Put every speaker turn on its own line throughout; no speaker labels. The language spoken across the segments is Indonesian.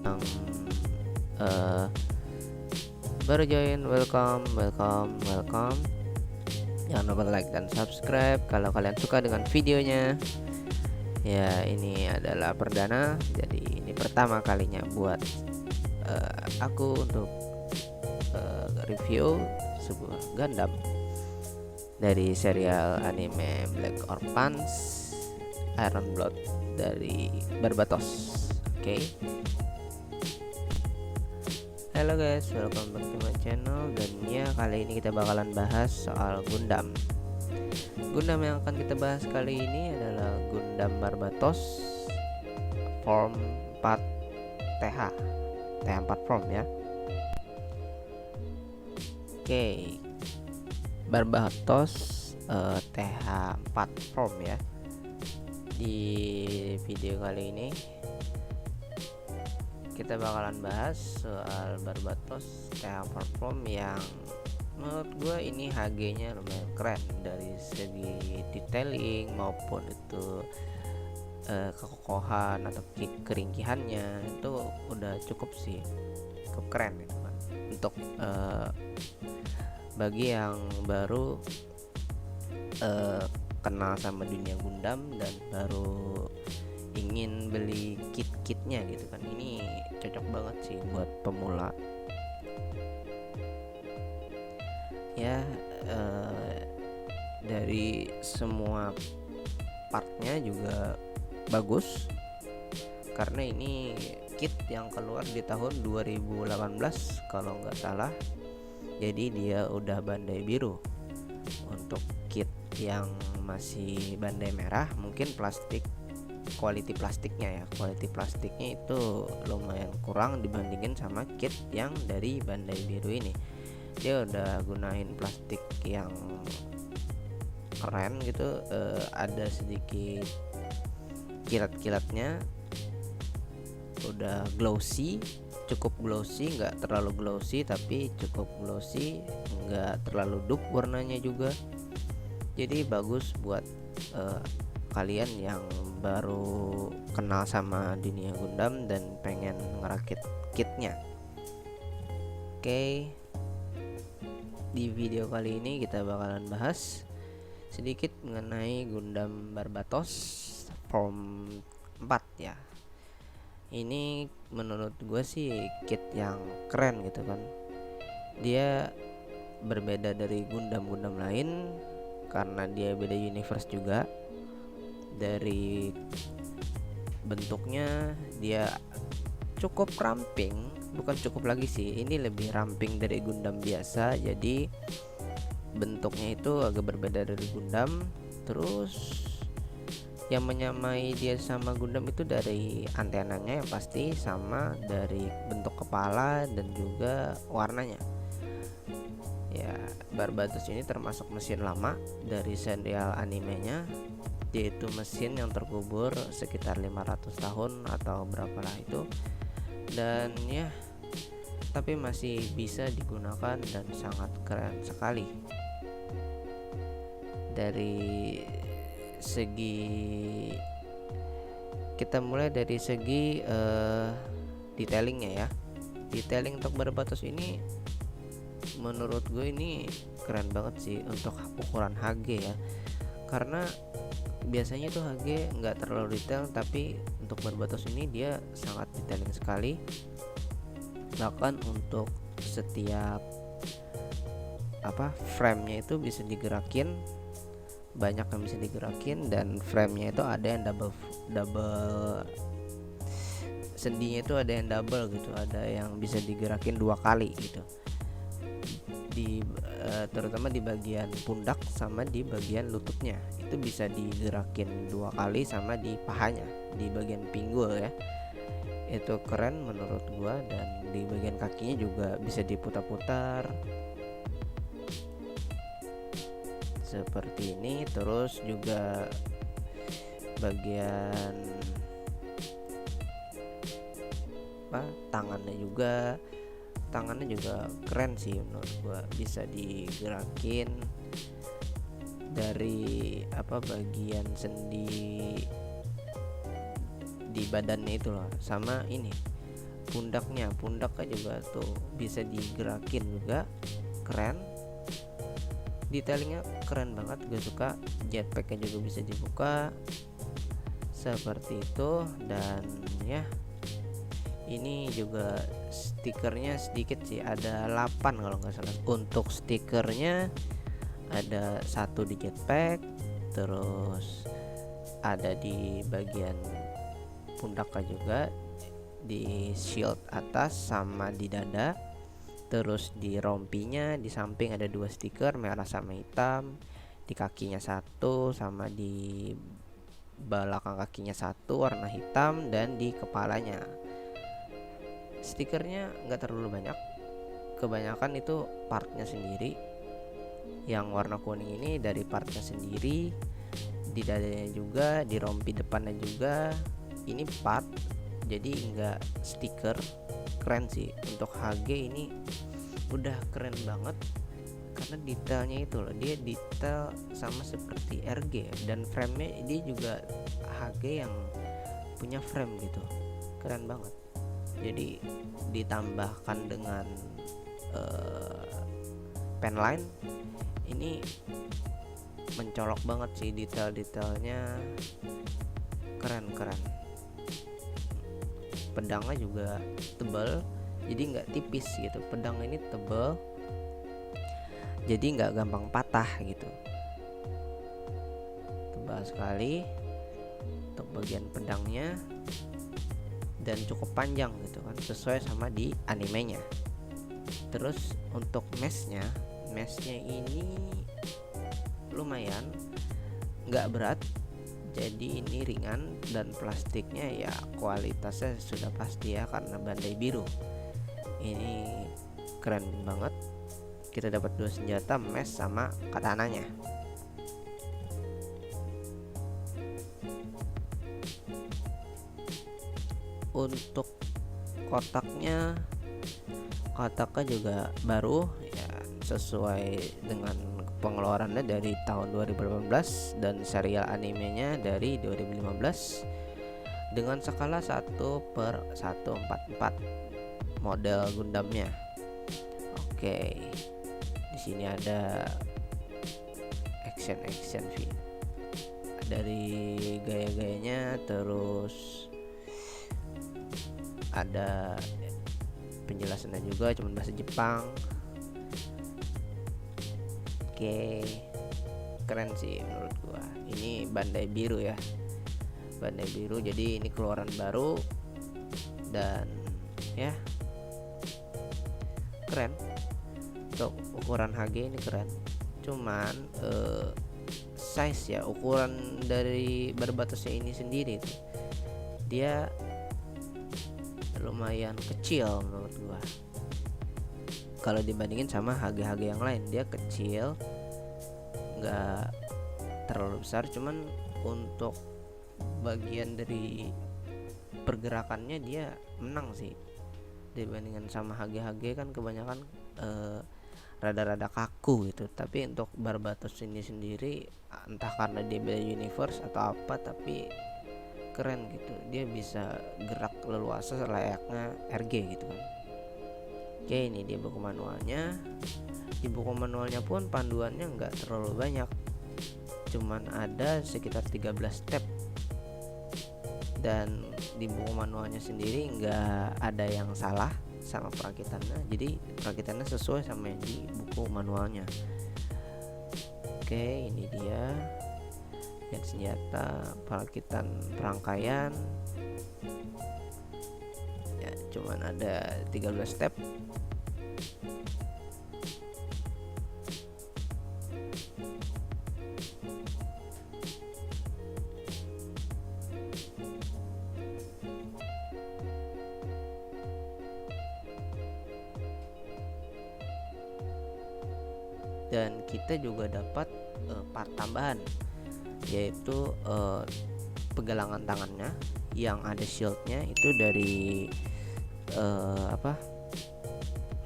yang uh, baru join, welcome. Jangan lupa like dan subscribe kalau kalian suka dengan videonya. Ya, ini adalah perdana, jadi ini pertama kalinya buat aku untuk review sebuah Gundam dari serial anime Black Orphans Iron Blood dari Barbatos. Oke. Halo guys, welcome back to my channel. Dan ya, kali ini kita bakalan bahas soal Gundam. Gundam yang akan kita bahas kali ini adalah Gundam Barbatos Form 4 TH 4 Form ya. Oke, Barbatos TH 4 Form ya. Di video kali ini kita bakalan bahas soal Barbatos TH 4 Form yang menurut gue ini HG-nya lumayan keren dari segi detailing maupun itu kekokohan atau keringkihannya itu udah cukup sih, cukup keren gitu kan. Untuk bagi yang baru kenal sama dunia Gundam dan baru ingin beli kit-kitnya gitu kan, ini cocok banget sih buat pemula ya. Dari semua partnya juga bagus karena ini kit yang keluar di tahun 2018 kalau nggak salah, jadi dia udah bandai biru. Untuk kit yang masih bandai merah mungkin quality plastiknya itu lumayan kurang dibandingin sama kit yang dari bandai biru ini. Dia udah gunain plastik yang keren gitu, ada sedikit kilat-kilatnya, udah glossy, cukup glossy, nggak terlalu glossy tapi cukup glossy, nggak terlalu dup warnanya juga. Jadi bagus buat kalian yang baru kenal sama dunia Gundam dan pengen ngerakit kitnya. Oke, di video kali ini kita bakalan bahas sedikit mengenai Gundam Barbatos Form 4 ya. Ini menurut gue sih kit yang keren gitu kan. Dia berbeda dari Gundam-Gundam lain karena dia beda universe juga. Dari bentuknya dia cukup ramping, bukan cukup lagi sih, ini lebih ramping dari Gundam biasa. Jadi bentuknya itu agak berbeda dari Gundam. Terus yang menyamai dia sama Gundam itu dari antenanya yang pasti, sama dari bentuk kepala dan juga warnanya. Ya, Barbatos ini termasuk mesin lama dari serial animenya, yaitu mesin yang terkubur sekitar 500 tahun atau berapalah itu. Dan ya, tapi masih bisa digunakan dan sangat keren sekali. Dari segi, kita mulai dari segi detailingnya ya. Detailing untuk Barbatos ini menurut gue ini keren banget sih untuk ukuran HG ya, karena biasanya tuh HG nggak terlalu detail, tapi untuk Barbatos ini dia sangat detailing sekali. Bahkan untuk setiap frame-nya itu bisa digerakin, banyak yang bisa digerakin, dan frame-nya itu ada yang double sendinya itu ada yang double gitu, ada yang bisa digerakin 2 kali gitu. Terutama di bagian pundak sama di bagian lututnya itu bisa digerakin 2 kali, sama di pahanya di bagian pinggul ya. Itu keren menurut gua. Dan di bagian kakinya juga bisa diputar-putar seperti ini. Terus juga bagian tangannya juga keren sih menurut gua, bisa digerakin dari bagian sendi di badannya itu loh. Sama ini pundaknya juga tuh bisa digerakin juga, keren. Detailingnya keren banget, gue suka. Jetpacknya juga bisa dibuka seperti itu. Dan ya, ini juga stikernya sedikit sih, ada 8 kalau nggak salah. Untuk stikernya ada 1 di jetpack, terus ada di bagian pundaknya juga, di shield atas sama di dada. Terus di rompinya di samping ada 2 stiker, merah sama hitam. Di kakinya 1, sama di belakang kakinya 1 warna hitam, dan di kepalanya. Stikernya nggak terlalu banyak, kebanyakan itu partnya sendiri. Yang warna kuning ini dari partnya sendiri, di dadanya juga, di rompi depannya juga ini part, jadi nggak stiker. Keren sih, untuk HG ini udah keren banget karena detailnya itu loh, dia detail sama seperti RG, dan framenya dia juga HG yang punya frame gitu, keren banget. Jadi ditambahkan dengan penline, ini mencolok banget sih, detail-detailnya keren. Pedangnya juga tebal, jadi nggak tipis gitu. Pedang ini tebal, jadi nggak gampang patah gitu, tebal sekali untuk bagian pedangnya, dan cukup panjang gitu kan, sesuai sama di animenya. Terus untuk meshnya ini lumayan nggak berat, jadi ini ringan, dan plastiknya ya kualitasnya sudah pasti ya, karena Bandai Biru. Ini keren banget. Kita dapat 2 senjata, mesh sama katananya. Untuk kotaknya juga baru ya, sesuai dengan pengeluarannya dari tahun 2018 dan serial animenya dari 2015 dengan skala 1/144 model Gundamnya. Oke, di sini ada action dari gaya-gayanya, terus ada penjelasannya juga cuman bahasa Jepang. Oke, keren sih menurut gua. Ini Bandai Biru ya, Bandai Biru, jadi ini keluaran baru, dan ya keren. Untuk ukuran HG ini keren, cuman size ya, ukuran dari berbatasnya ini sendiri tuh, dia lumayan kecil menurut gua. Kalau dibandingin sama HG yang lain, dia kecil, nggak terlalu besar, cuman untuk bagian dari pergerakannya dia menang sih dibandingkan sama HG kan kebanyakan rada-rada kaku gitu. Tapi untuk Barbatos ini sendiri, entah karena dia beda universe atau apa, tapi keren gitu, dia bisa gerak leluasa layaknya RG gitu kan. Oke, ini dia buku manualnya. Di buku manualnya pun panduannya nggak terlalu banyak, cuman ada sekitar 13 step, dan di buku manualnya sendiri nggak ada yang salah sama perakitannya, jadi perakitannya sesuai sama yang di buku manualnya. Oke, ini dia yang senjata, perakitan perangkaian ya, cuman ada 13 step. Dan kita juga dapat part tambahan, yaitu pegangan tangannya yang ada shieldnya itu dari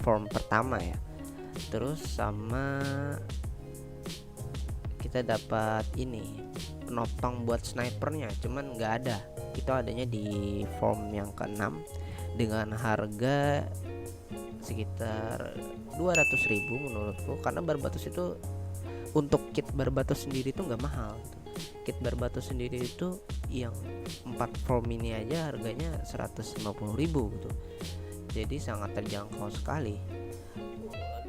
form pertama ya. Terus sama kita dapat ini penopang buat snipernya, cuman nggak ada, itu adanya di form yang ke-6 dengan harga sekitar 200.000 menurutku, karena Barbatos itu untuk kit Barbatos sendiri itu nggak mahal gitu. Kit Barbatos sendiri itu yang 4 form ini aja harganya 150.000 gitu, jadi sangat terjangkau sekali.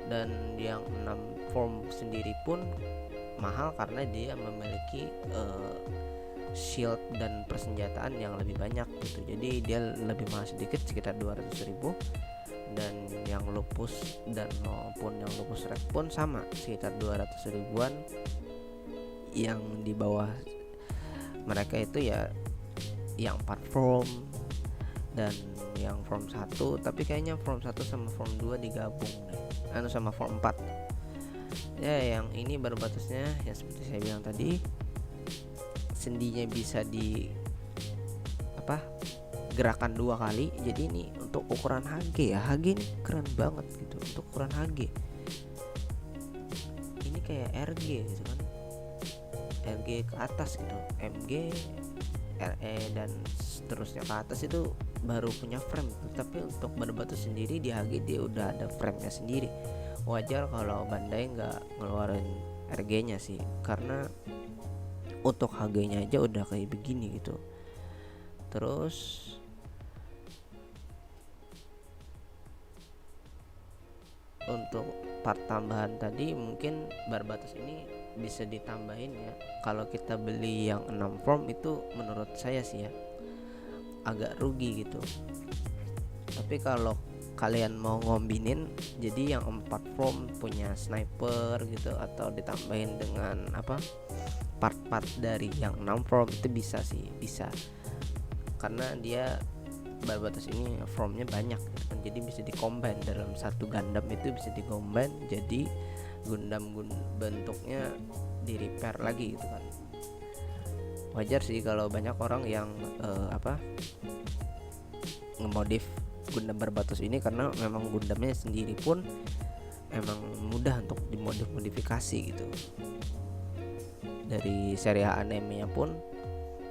Dan yang 6 form sendiri pun mahal karena dia memiliki shield dan persenjataan yang lebih banyak gitu, jadi dia lebih mahal sedikit, sekitar 200.000. Dan yang lupus dan maupun yang lupus red pun sama, sekitar 200.000-an. Yang di bawah mereka itu ya yang 4 form dan yang form 1, tapi kayaknya form 1 sama form 2 digabung deh, sama form 4 ya. Yang ini Barbatosnya ya seperti saya bilang tadi, sendinya bisa di gerakan 2 kali. Jadi ini untuk ukuran HG ya, HG ini keren banget gitu untuk ukuran HG. Ini kayak RG gitu kan, RG ke atas gitu, MG, RE dan seterusnya ke atas itu baru punya frame. Tapi untuk Barbatos sendiri di HG dia udah ada frame-nya sendiri. Wajar kalau Bandai nggak ngeluarin RG-nya sih, karena untuk HG-nya aja udah kayak begini gitu. Terus untuk part tambahan tadi, mungkin Barbatos ini bisa ditambahin ya. Kalau kita beli yang 6 form itu menurut saya sih ya agak rugi gitu. Tapi kalau kalian mau ngombinin, jadi yang 4 form punya sniper gitu, atau ditambahin dengan part-part dari yang 6 form, itu bisa sih, bisa. Karena dia Barbatos ini formnya banyak gitu kan, jadi bisa dikombin dalam satu Gundam, itu bisa dikombin jadi Gundam bentuknya di repair lagi gitu kan. Wajar sih kalau banyak orang yang ngemodif Gundam Barbatos ini, karena memang Gundamnya sendiri pun emang mudah untuk dimodifikasi gitu. Dari serial animenya pun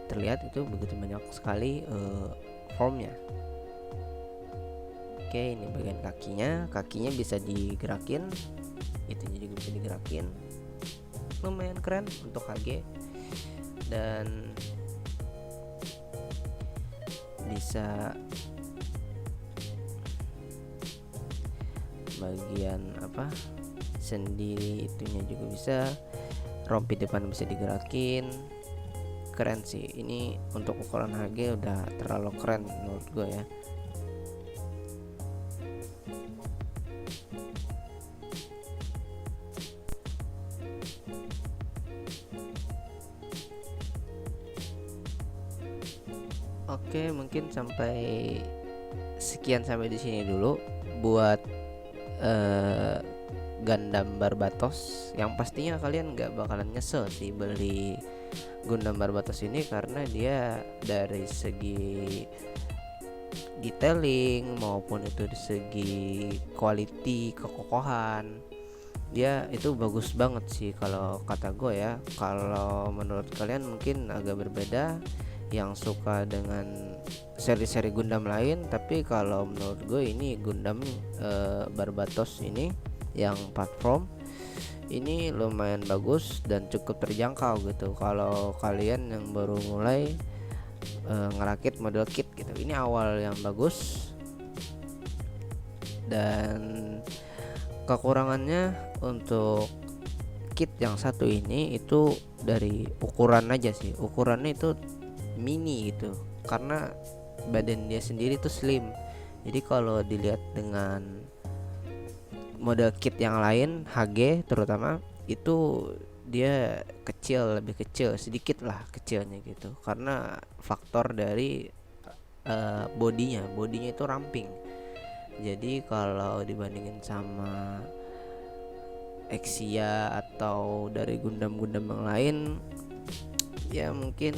terlihat itu begitu banyak sekali formnya. Oke, ini bagian kakinya bisa digerakin, itunya juga bisa digerakin, lumayan keren untuk HG. Dan bisa bagian sendi itunya juga bisa, rompi depan bisa digerakin. Keren sih ini, untuk ukuran HG udah terlalu keren menurut gue ya. Oke, mungkin sekian sampai di sini dulu buat Gundam Barbatos. Yang pastinya kalian nggak bakalan nyesel sih beli Gundam Barbatos ini, karena dia dari segi detailing maupun itu dari segi quality, kekokohan, dia itu bagus banget sih kalau kata gue ya. Kalau menurut kalian mungkin agak berbeda, yang suka dengan seri-seri Gundam lain, tapi kalau menurut gue ini Gundam Barbatos ini yang platform ini lumayan bagus dan cukup terjangkau gitu. Kalau kalian yang baru mulai ngerakit model kit gitu, ini awal yang bagus. Dan kekurangannya untuk kit yang satu ini itu dari ukuran aja sih, ukurannya itu mini gitu, karena badan dia sendiri tuh slim. Jadi kalau dilihat dengan model kit yang lain HG terutama, itu dia lebih kecil sedikit lah kecilnya gitu, karena faktor dari bodinya itu ramping. Jadi kalau dibandingin sama Exia atau dari Gundam yang lain, ya mungkin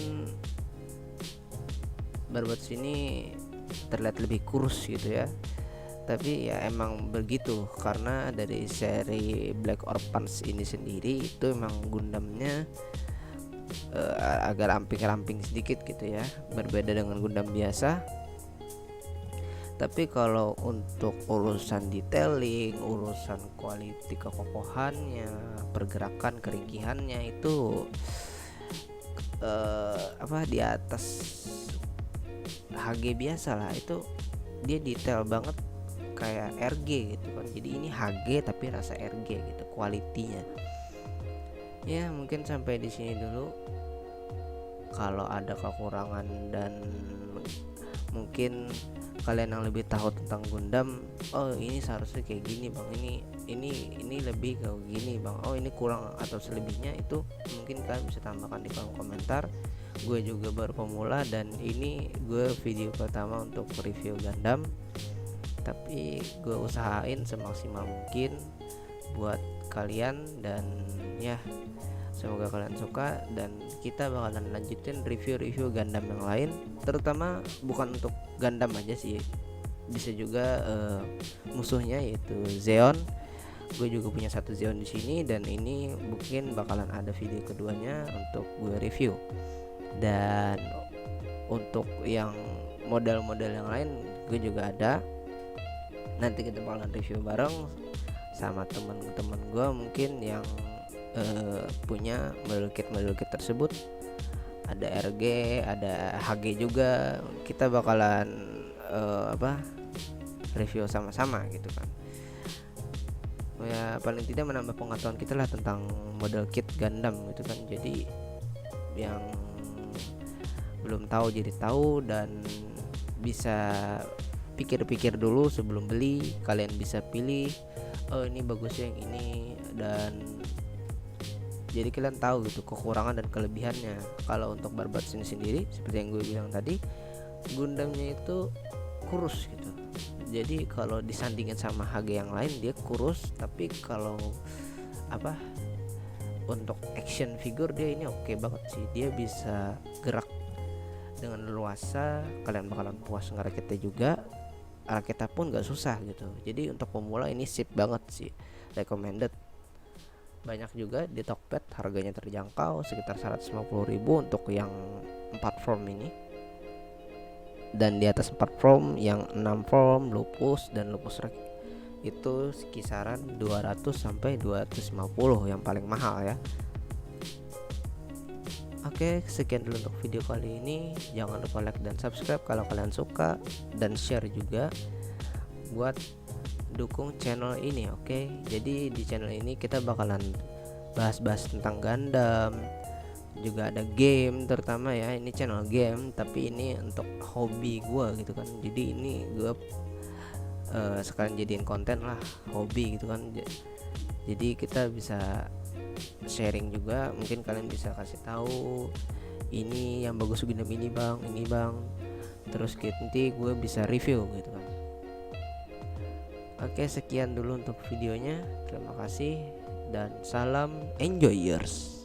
Barbatos ini terlihat lebih kurus gitu ya. Tapi ya emang begitu, karena dari seri Black Orphans ini sendiri itu emang Gundamnya agak ramping sedikit gitu ya, berbeda dengan Gundam biasa. Tapi kalau untuk urusan detailing, urusan quality kekokohannya, pergerakan kerikihannya itu di atas HG biasa lah. Itu dia detail banget kayak RG gitu kan. Jadi ini HG tapi rasa RG gitu kualitinya. Ya mungkin sampai di sini dulu. Kalau ada kekurangan dan mungkin kalian yang lebih tahu tentang Gundam, oh ini seharusnya kayak gini bang, ini lebih kayak gini bang, oh ini kurang atau selebihnya, itu mungkin kalian bisa tambahkan di kolom komentar. Gue juga baru pemula dan ini gue video pertama untuk review Gundam, tapi gue usahain semaksimal mungkin buat kalian. Dan ya semoga kalian suka, dan kita bakalan lanjutin review-review Gundam yang lain, terutama bukan untuk Gundam aja sih, bisa juga musuhnya yaitu Zeon. Gue juga punya satu Zeon di sini, dan ini mungkin bakalan ada video keduanya untuk gue review. Dan untuk yang model-model yang lain gue juga ada, nanti kita bakalan review bareng sama teman-teman gue mungkin yang punya model kit tersebut. Ada RG, ada HG juga. Kita bakalan review sama-sama gitu kan. Ya paling tidak menambah pengetahuan kita lah tentang model kit Gundam gitu kan. Jadi yang belum tahu jadi tahu, dan bisa pikir-pikir dulu sebelum beli. Kalian bisa pilih, oh ini bagusnya yang ini, dan jadi kalian tahu gitu kekurangan dan kelebihannya. Kalau untuk Barbards ini sendiri, seperti yang gue bilang tadi, Gundamnya itu kurus gitu. Jadi kalau disandingin sama HG yang lain, dia kurus, tapi kalau untuk action figure dia ini oke banget sih. Dia bisa gerak dengan leluasa, kalian bakalan puas ngerakitnya juga. Rakitnya pun gak susah gitu. Jadi untuk pemula ini sip banget sih, recommended. Banyak juga di Tokped, harganya terjangkau sekitar 150.000 untuk yang 4 form ini. Dan di atas 4 form, yang 6 form lupus dan lupus rek itu kisaran 200 sampai 250 yang paling mahal ya. Oke, sekian dulu untuk video kali ini. Jangan lupa like dan subscribe kalau kalian suka, dan share juga buat dukung channel ini. Oke, jadi di channel ini kita bakalan bahas-bahas tentang Gundam, juga ada game terutama ya. Ini channel game, tapi ini untuk hobi gue gitu kan. Jadi ini gue sekalian jadiin konten lah, hobi gitu kan. Jadi kita bisa sharing juga. Mungkin kalian bisa kasih tahu ini yang bagus Gundam ini bang, terus nanti gue bisa review gitu kan. Oke, sekian dulu untuk videonya. Terima kasih dan salam enjoyers.